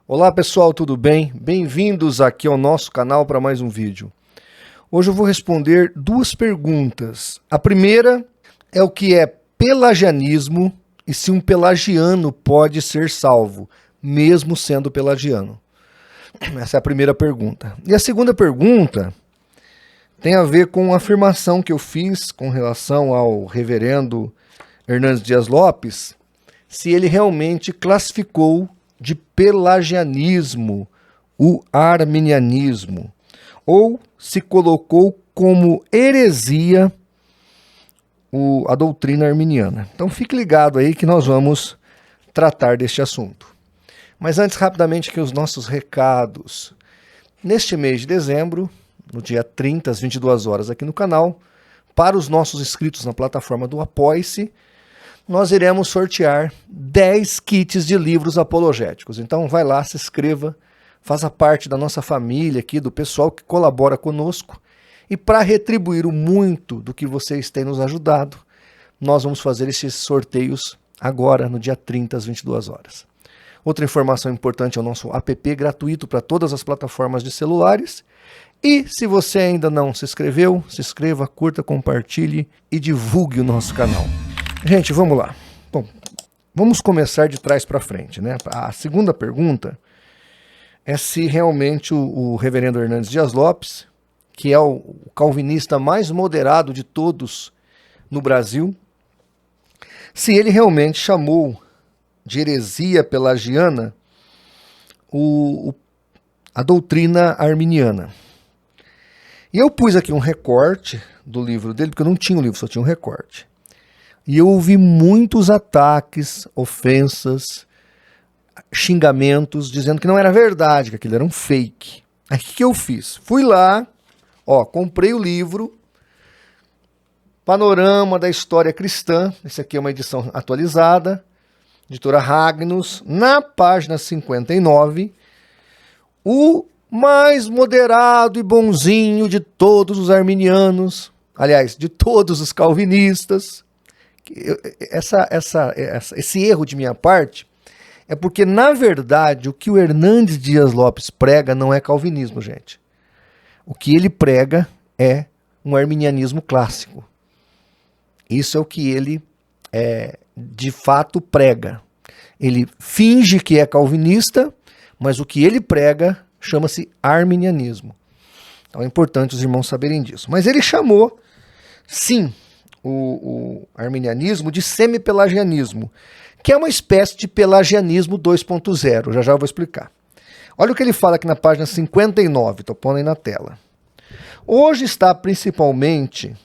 Olá pessoal, tudo bem? Bem-vindos aqui ao nosso canal para mais um vídeo. Hoje eu vou responder duas perguntas. A primeira é o que é pelagianismo e se um pelagiano pode ser salvo, mesmo sendo pelagiano. Essa é a primeira pergunta. E a segunda pergunta tem a ver com a afirmação que eu fiz com relação ao reverendo Hernandes Dias Lopes, se ele realmente classificou de pelagianismo o arminianismo, ou se colocou como heresia a doutrina arminiana. Então fique ligado aí que nós vamos tratar deste assunto. Mas antes, rapidamente, aqui os nossos recados. Neste mês de dezembro, no dia 30, às 22 horas aqui no canal, para os nossos inscritos na plataforma do Apoie-se, nós iremos sortear 10 kits de livros apologéticos. Então vai lá, se inscreva, faça parte da nossa família aqui, do pessoal que colabora conosco. E para retribuir o muito do que vocês têm nos ajudado, nós vamos fazer esses sorteios agora, no dia 30, às 22 horas. Outra informação importante é o nosso app gratuito para todas as plataformas de celulares. E se você ainda não se inscreveu, se inscreva, curta, compartilhe e divulgue o nosso canal. Gente, vamos lá. Bom, vamos começar de trás para frente, né? A segunda pergunta é se realmente o reverendo Hernandes Dias Lopes, que é o calvinista mais moderado de todos no Brasil, se ele realmente chamou de heresia pelagiana a doutrina arminiana. E eu pus aqui um recorte do livro dele, porque eu não tinha o livro, só tinha um recorte. E eu ouvi muitos ataques, ofensas, xingamentos, dizendo que não era verdade, que aquilo era um fake. Aí o que eu fiz? Fui lá, comprei o livro, Panorama da História Cristã, esse aqui é uma edição atualizada, editora Ragnus, na página 59, o mais moderado e bonzinho de todos os arminianos, aliás, de todos os calvinistas. Esse erro de minha parte é porque, na verdade, o que o Hernandes Dias Lopes prega não é calvinismo, gente. O que ele prega é um arminianismo clássico. Isso é o que ele de fato prega. Ele finge que é calvinista, mas o que ele prega chama-se arminianismo. Então é importante os irmãos saberem disso. Mas ele chamou, sim, o arminianismo de semi-pelagianismo, que é uma espécie de pelagianismo 2.0. Já eu vou explicar. Olha o que ele fala aqui na página 59, estou pondo aí na tela. Hoje está principalmente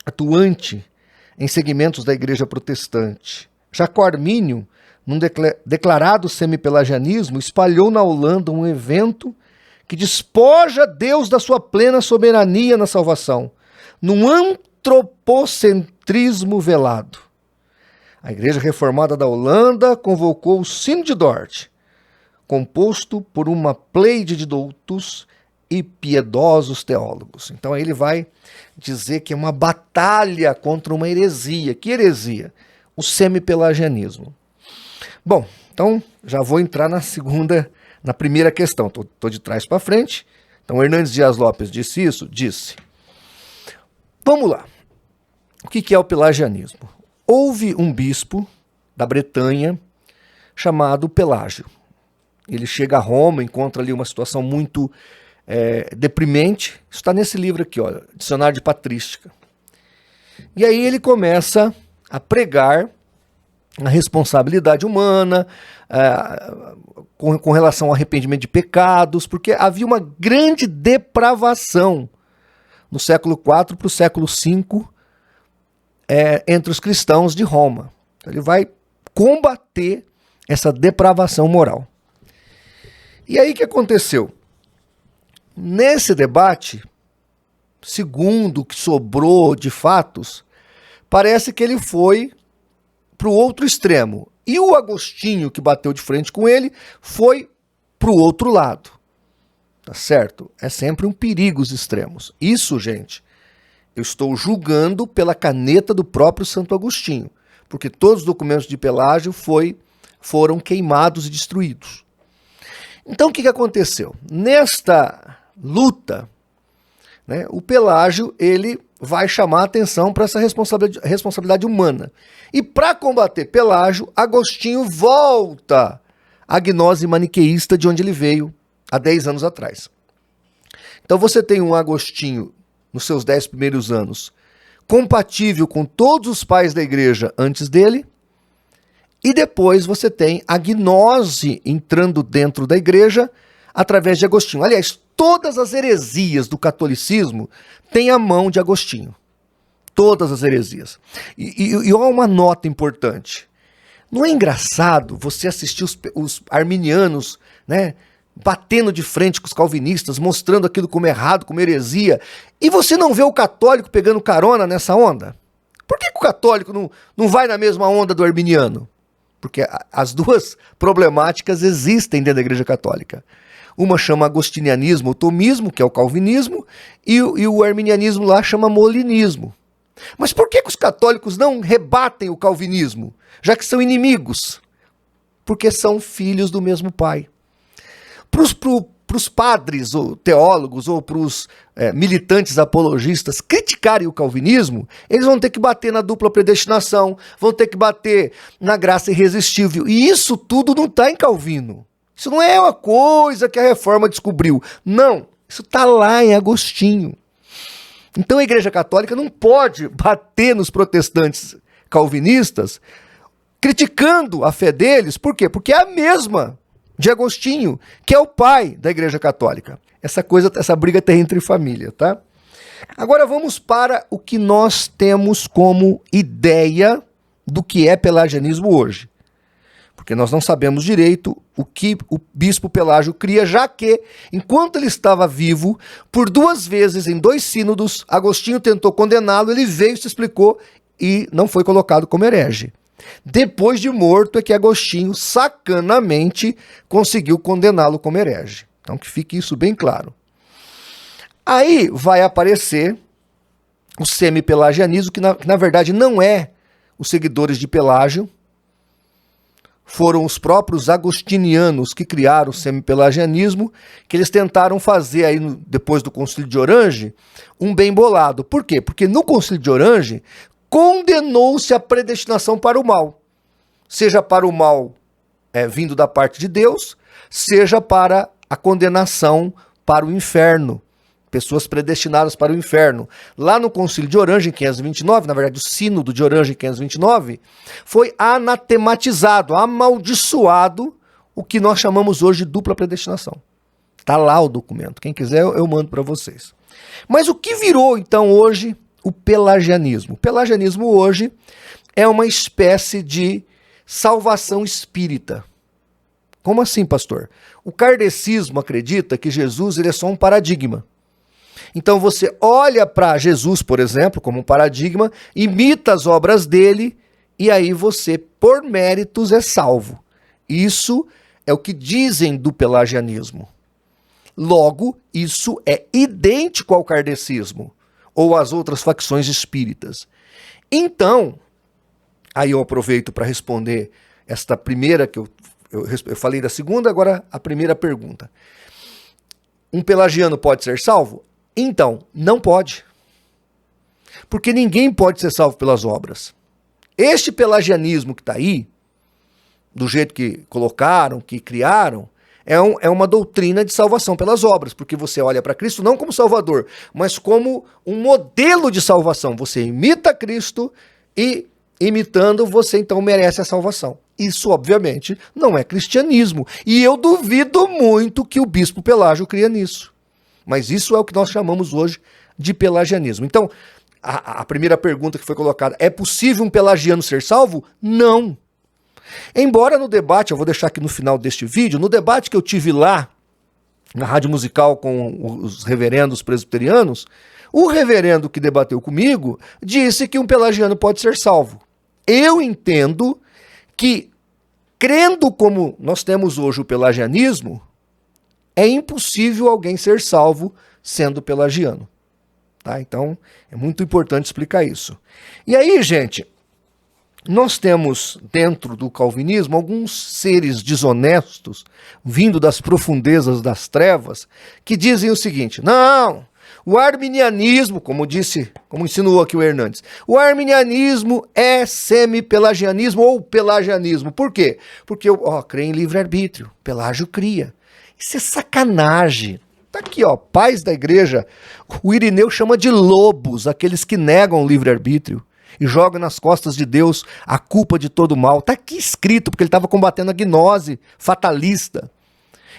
atuante em segmentos da igreja protestante. Jaco Armínio, num declarado semi-pelagianismo, espalhou na Holanda um evento que despoja Deus da sua plena soberania na salvação, num antropocentrismo velado. A Igreja Reformada da Holanda convocou o Sino de Dort, composto por uma pleide de doutos e piedosos teólogos. Então aí ele vai dizer que é uma batalha contra uma heresia. Que heresia? O semi-pelagianismo. Bom, então já vou entrar na primeira questão. Estou de trás para frente. Então Hernandes Dias Lopes disse isso? Disse. Vamos lá. O que é o pelagianismo? Houve um bispo da Bretanha chamado Pelágio. Ele chega a Roma, encontra ali uma situação muito deprimente. Isso está nesse livro aqui, Dicionário de Patrística. E aí ele começa a pregar a responsabilidade humana com relação ao arrependimento de pecados, porque havia uma grande depravação no século IV para o século V entre os cristãos de Roma. Ele vai combater essa depravação moral. E aí o que aconteceu? Nesse debate, segundo o que sobrou de fatos, parece que ele foi para o outro extremo. E o Agostinho, que bateu de frente com ele, foi para o outro lado. Tá certo? É sempre um perigo os extremos. Isso, gente, Eu estou julgando pela caneta do próprio Santo Agostinho, porque todos os documentos de Pelágio foram queimados e destruídos. Então o que aconteceu? Nesta luta, né, o Pelágio ele vai chamar a atenção para essa responsabilidade humana. E para combater Pelágio, Agostinho volta à gnose maniqueísta de onde ele veio há 10 anos atrás. Então você tem um Agostinho, nos seus 10 primeiros anos, compatível com todos os pais da igreja antes dele, e depois você tem a gnose entrando dentro da igreja através de Agostinho. Aliás, todas as heresias do catolicismo têm a mão de Agostinho. Todas as heresias. E olha uma nota importante. Não é engraçado você assistir os arminianos, né, batendo de frente com os calvinistas, mostrando aquilo como errado, como heresia, e você não vê o católico pegando carona nessa onda? Por que o católico não vai na mesma onda do arminiano? Porque as duas problemáticas existem dentro da Igreja Católica. Uma chama agostinianismo, o tomismo, que é o calvinismo, e o arminianismo lá chama molinismo. Mas por que os católicos não rebatem o calvinismo, já que são inimigos? Porque são filhos do mesmo pai. Para os padres ou teólogos ou para os militantes apologistas criticarem o calvinismo, eles vão ter que bater na dupla predestinação, vão ter que bater na graça irresistível. E isso tudo não está em Calvino. Isso não é uma coisa que a Reforma descobriu. Não, isso está lá em Agostinho. Então a Igreja Católica não pode bater nos protestantes calvinistas criticando a fé deles. Por quê? Porque é a mesma de Agostinho, que é o pai da Igreja Católica. Essa briga tem entre família, tá? Agora vamos para o que nós temos como ideia do que é pelagianismo hoje. Porque nós não sabemos direito o que o bispo Pelágio cria, já que, enquanto ele estava vivo, por 2 vezes, em 2 sínodos, Agostinho tentou condená-lo, ele veio, se explicou e não foi colocado como herege. Depois de morto é que Agostinho, sacanamente, conseguiu condená-lo como herege. Então que fique isso bem claro. Aí vai aparecer o semi-pelagianismo, que na verdade não é os seguidores de Pelágio, foram os próprios agostinianos que criaram o semi-pelagianismo, que eles tentaram fazer aí, depois do Concílio de Orange, um bem bolado. Por quê? Porque no Concílio de Orange condenou-se a predestinação para o mal. Seja para o mal vindo da parte de Deus, seja para a condenação para o inferno. Pessoas predestinadas para o inferno. Lá no Concílio de Orange, em 529, na verdade o Sínodo de Orange, em 529, foi anatematizado, amaldiçoado, o que nós chamamos hoje de dupla predestinação. Está lá o documento. Quem quiser eu mando para vocês. Mas o que virou então hoje o pelagianismo? O pelagianismo hoje é uma espécie de salvação espírita. Como assim, pastor? O kardecismo acredita que Jesus ele é só um paradigma. Então você olha para Jesus, por exemplo, como um paradigma, imita as obras dele e aí você, por méritos, é salvo. Isso é o que dizem do pelagianismo. Logo, isso é idêntico ao kardecismo ou às outras facções espíritas. Então, aí eu aproveito para responder esta primeira, que eu falei da segunda, agora a primeira pergunta. Um pelagiano pode ser salvo? Então, não pode. Porque ninguém pode ser salvo pelas obras. Este pelagianismo que está aí, do jeito que colocaram, que criaram, é uma doutrina de salvação pelas obras, porque você olha para Cristo não como Salvador, mas como um modelo de salvação. Você imita Cristo e, imitando, você então merece a salvação. Isso, obviamente, não é cristianismo. E eu duvido muito que o bispo Pelágio cria nisso. Mas isso é o que nós chamamos hoje de pelagianismo. Então, a primeira pergunta que foi colocada, é possível um pelagiano ser salvo? Não. Embora no debate, eu vou deixar aqui no final deste vídeo, no debate que eu tive lá, na Rádio Musical com os reverendos presbiterianos, o reverendo que debateu comigo disse que um pelagiano pode ser salvo. Eu entendo que, crendo como nós temos hoje o pelagianismo, é impossível alguém ser salvo sendo pelagiano. Tá? Então, é muito importante explicar isso. E aí, gente, nós temos dentro do calvinismo alguns seres desonestos, vindo das profundezas das trevas, que dizem o seguinte: não, o arminianismo, como insinuou aqui o Hernandes, o arminianismo é semi-pelagianismo ou pelagianismo. Por quê? Porque eu creio em livre-arbítrio, Pelágio cria. Isso é sacanagem. Tá aqui, pais da igreja, o Irineu chama de lobos, aqueles que negam o livre-arbítrio e jogam nas costas de Deus a culpa de todo o mal. Tá aqui escrito, porque ele estava combatendo a gnose fatalista.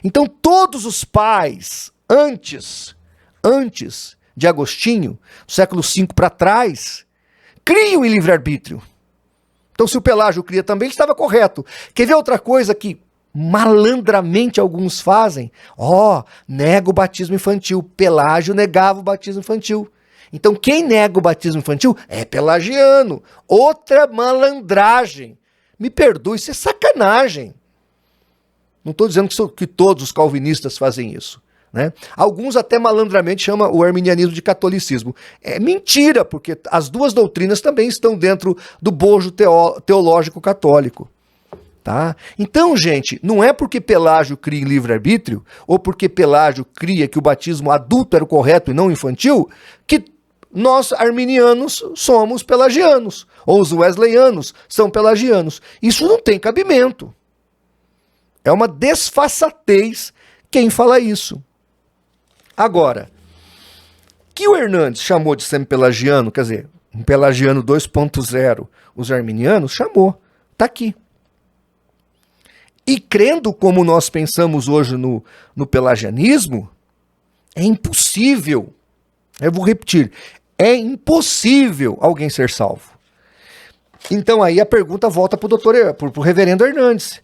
Então todos os pais, antes de Agostinho, do século V para trás, criam em livre-arbítrio. Então se o Pelágio cria também, ele estava correto. Quer ver outra coisa que malandramente alguns fazem? Nega o batismo infantil. Pelágio negava o batismo infantil. Então quem nega o batismo infantil é pelagiano. Outra malandragem. Me perdoe, isso é sacanagem. Não estou dizendo que todos os calvinistas fazem isso, né? Alguns até malandramente chamam o arminianismo de catolicismo. É mentira, porque as duas doutrinas também estão dentro do bojo teológico católico. Tá? Então, gente, não é porque Pelágio cria em livre-arbítrio, ou porque Pelágio cria que o batismo adulto era o correto e não infantil, que nós arminianos somos pelagianos, ou os wesleyanos são pelagianos. Isso não tem cabimento. É uma desfaçatez quem fala isso. Agora, que o Hernandes chamou de semi-pelagiano, quer dizer, um pelagiano 2.0, os arminianos, chamou. Tá aqui. E crendo como nós pensamos hoje no pelagianismo, é impossível, eu vou repetir, é impossível alguém ser salvo. Então aí a pergunta volta para o reverendo Hernandes.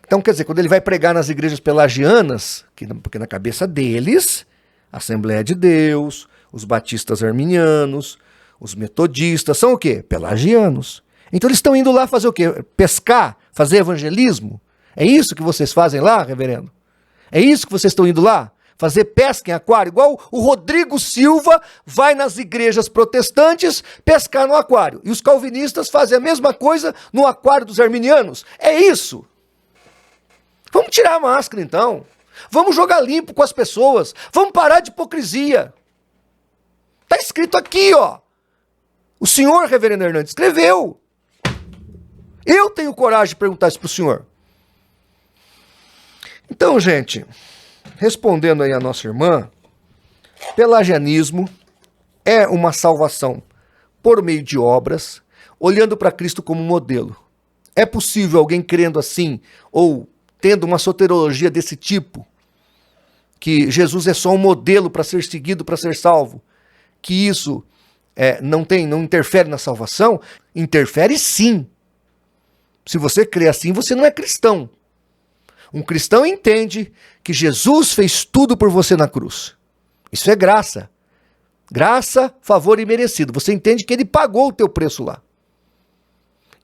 Então quer dizer, quando ele vai pregar nas igrejas pelagianas, porque na cabeça deles, a Assembleia de Deus, os batistas arminianos, os metodistas, são o quê? Pelagianos. Então eles estão indo lá fazer o quê? Pescar? Fazer evangelismo? É isso que vocês fazem lá, reverendo? É isso que vocês estão indo lá? Fazer pesca em aquário? Igual o Rodrigo Silva vai nas igrejas protestantes pescar no aquário. E os calvinistas fazem a mesma coisa no aquário dos arminianos. É isso. Vamos tirar a máscara então. Vamos jogar limpo com as pessoas. Vamos parar de hipocrisia. Está escrito aqui, O senhor, reverendo Hernandes, escreveu. Eu tenho coragem de perguntar isso para o senhor. Então, gente, respondendo aí a nossa irmã, pelagianismo é uma salvação por meio de obras, olhando para Cristo como modelo. É possível alguém crendo assim, ou tendo uma soteriologia desse tipo, que Jesus é só um modelo para ser seguido, para ser salvo, que isso não interfere na salvação? Interfere sim. Se você crê assim, você não é cristão. Um cristão entende que Jesus fez tudo por você na cruz. Isso é graça. Graça, favor imerecido. Você entende que ele pagou o teu preço lá.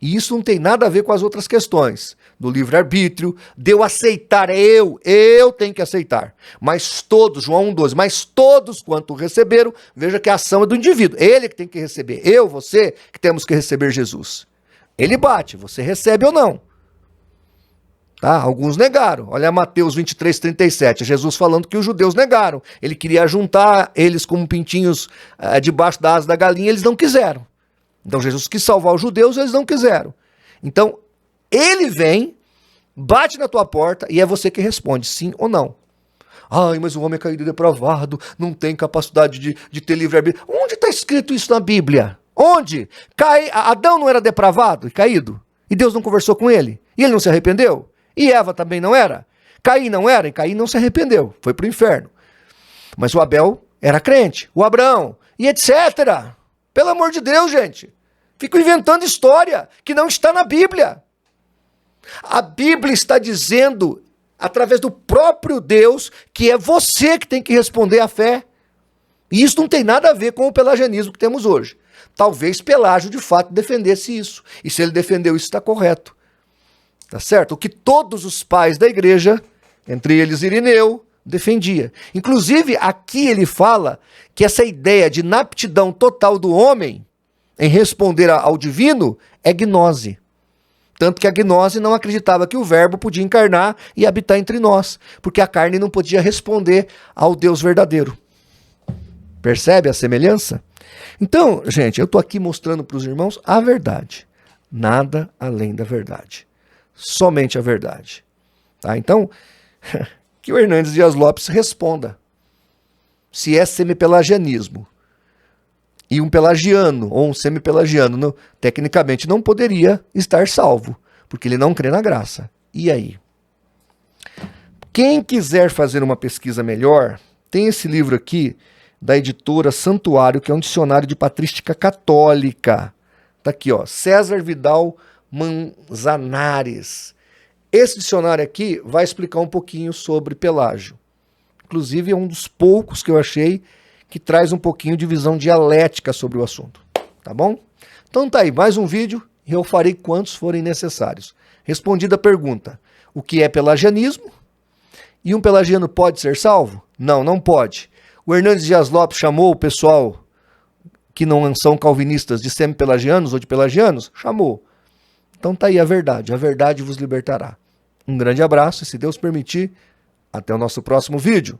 E isso não tem nada a ver com as outras questões. Do livre-arbítrio, de eu aceitar, eu tenho que aceitar. Mas todos, João 1,12, mas todos quanto receberam, veja que a ação é do indivíduo. Ele que tem que receber. Você que temos que receber Jesus. Ele bate, você recebe ou não. Tá? Alguns negaram. Olha Mateus 23:37, Jesus falando que os judeus negaram. Ele queria juntar eles como pintinhos debaixo da asa da galinha, eles não quiseram. Então Jesus quis salvar os judeus, eles não quiseram. Então ele vem, bate na tua porta e é você que responde, sim ou não. Ai, mas o homem é caído e depravado, não tem capacidade de ter livre-arbítrio. Onde está escrito isso na Bíblia? Onde? Adão não era depravado e caído? E Deus não conversou com ele? E ele não se arrependeu? E Eva também não era? Caim não era? E Caim não se arrependeu, foi para o inferno. Mas o Abel era crente, o Abraão, e etc. Pelo amor de Deus, gente. Fico inventando história que não está na Bíblia. A Bíblia está dizendo, através do próprio Deus, que é você que tem que responder à fé. E isso não tem nada a ver com o pelagianismo que temos hoje. Talvez Pelágio, de fato, defendesse isso. E se ele defendeu isso, está correto. Tá certo? O que todos os pais da igreja, entre eles Irineu, defendia. Inclusive, aqui ele fala que essa ideia de inaptidão total do homem em responder ao divino é gnose. Tanto que a gnose não acreditava que o verbo podia encarnar e habitar entre nós, porque a carne não podia responder ao Deus verdadeiro. Percebe a semelhança? Então, gente, eu estou aqui mostrando para os irmãos a verdade. Nada além da verdade. Somente a verdade. Tá? Então, que o Hernandes Dias Lopes responda se é semipelagianismo. E um pelagiano ou um semipelagiano, tecnicamente, não poderia estar salvo, porque ele não crê na graça. E aí? Quem quiser fazer uma pesquisa melhor, tem esse livro aqui da editora Santuário, que é um dicionário de patrística católica. Tá aqui, ó, César Vidal Manzanares. Esse dicionário aqui vai explicar um pouquinho sobre Pelágio. Inclusive, é um dos poucos que eu achei que traz um pouquinho de visão dialética sobre o assunto. Tá bom? Então tá aí, mais um vídeo e eu farei quantos forem necessários. Respondida a pergunta, o que é pelagianismo? E um pelagiano pode ser salvo? Não, não pode. O Hernandes Dias Lopes chamou o pessoal que não são calvinistas de semi-pelagianos ou de pelagianos? Chamou. Então tá aí a verdade vos libertará. Um grande abraço e, se Deus permitir, até o nosso próximo vídeo.